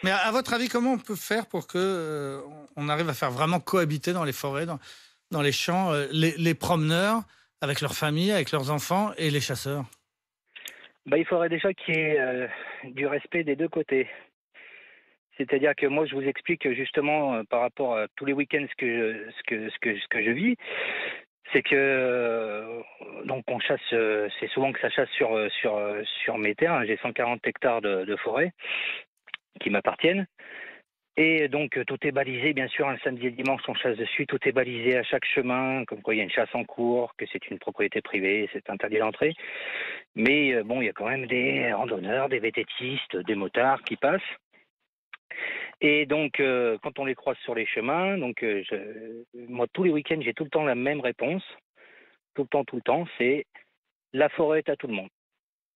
Mais à votre avis, comment on peut faire pour que on arrive à faire vraiment cohabiter dans les forêts, dans les champs, les promeneurs avec leurs familles, avec leurs enfants et les chasseurs? Il faudrait déjà qu'il y ait, du respect des 2 côtés. C'est-à-dire que moi, je vous explique justement, par rapport à tous les week-ends ce que je vis, c'est que, donc on chasse, c'est souvent que ça chasse sur mes terres, hein. J'ai 140 hectares de forêt qui m'appartiennent et donc tout est balisé bien sûr, un samedi et le dimanche on chasse dessus, tout est balisé à chaque chemin, comme quoi il y a une chasse en cours, que c'est une propriété privée, c'est interdit d'entrer. Mais bon, il y a quand même des randonneurs, des vététistes, des motards qui passent. Et donc, quand on les croise sur les chemins, donc, moi, tous les week-ends, j'ai tout le temps la même réponse, tout le temps, c'est: «La forêt est à tout le monde».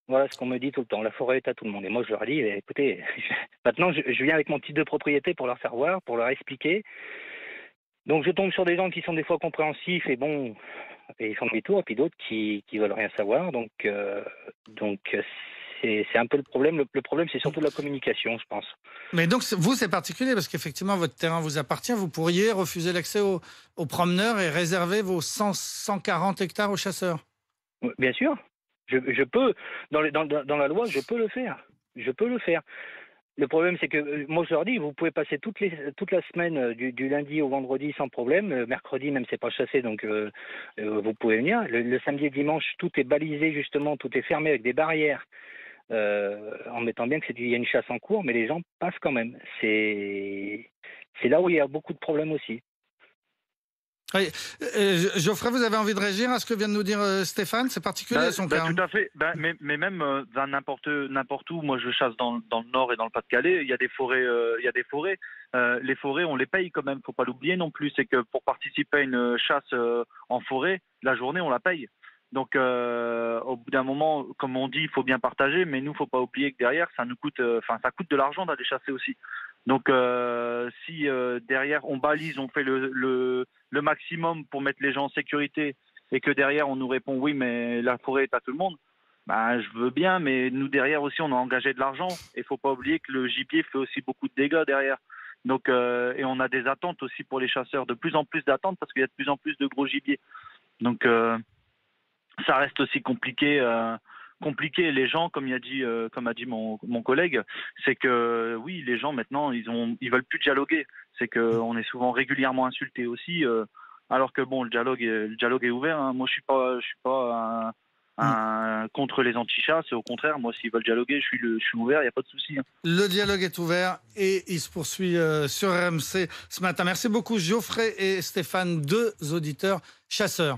Voilà ce qu'on me dit tout le temps: «La forêt est à tout le monde» et moi, je leur dis: «Écoutez, maintenant, je viens avec mon titre de propriété pour leur faire voir, pour leur expliquer». Donc je tombe sur des gens qui sont des fois compréhensifs et bon, et ils font demi-tour et puis d'autres qui veulent rien savoir donc c'est un peu le problème. Le problème, c'est surtout la communication, je pense. Mais donc, vous, c'est particulier parce qu'effectivement, votre terrain vous appartient. Vous pourriez refuser l'accès aux promeneurs et réserver vos 140 hectares aux chasseurs. Bien sûr, je peux, dans la loi, je peux le faire. Je peux le faire. Le problème, c'est que moi, je leur dis, vous pouvez passer toute la semaine, du lundi au vendredi sans problème. Mercredi, même, c'est pas chassé, donc vous pouvez venir. Le samedi et dimanche, tout est balisé, justement, tout est fermé avec des barrières, en mettant bien qu'il y a une chasse en cours, mais les gens passent quand même. C'est là où il y a beaucoup de problèmes aussi. Oui. Geoffrey, vous avez envie de réagir à ce que vient de nous dire Stéphane? C'est particulier son cas. Tout à fait. Mais même dans n'importe où, moi je chasse dans le Nord et dans le Pas-de-Calais, il y a des forêts. Les forêts, on les paye quand même, faut pas l'oublier non plus. C'est que pour participer à une chasse en forêt, la journée, on la paye. Donc au bout d'un moment, comme on dit, il faut bien partager, mais nous, faut pas oublier que derrière, ça nous coûte, ça coûte de l'argent d'aller chasser aussi. Donc si derrière on balise, on fait le maximum pour mettre les gens en sécurité et que derrière on nous répond oui mais la forêt est à tout le monde, ben je veux bien, mais nous derrière aussi on a engagé de l'argent et faut pas oublier que le gibier fait aussi beaucoup de dégâts derrière. Donc et on a des attentes aussi pour les chasseurs, de plus en plus d'attentes parce qu'il y a de plus en plus de gros gibier. Donc ça reste aussi compliqué. Compliqué. Les gens, comme a dit mon collègue, c'est que oui, les gens maintenant, ils veulent plus dialoguer. C'est que on est souvent régulièrement insultés aussi, alors que bon, le dialogue est ouvert. Hein. Moi, je suis pas contre les antichats. C'est au contraire, moi, s'ils veulent dialoguer, je suis ouvert. Il y a pas de souci. Hein. Le dialogue est ouvert et il se poursuit sur RMC ce matin. Merci beaucoup Geoffrey et Stéphane, deux auditeurs chasseurs.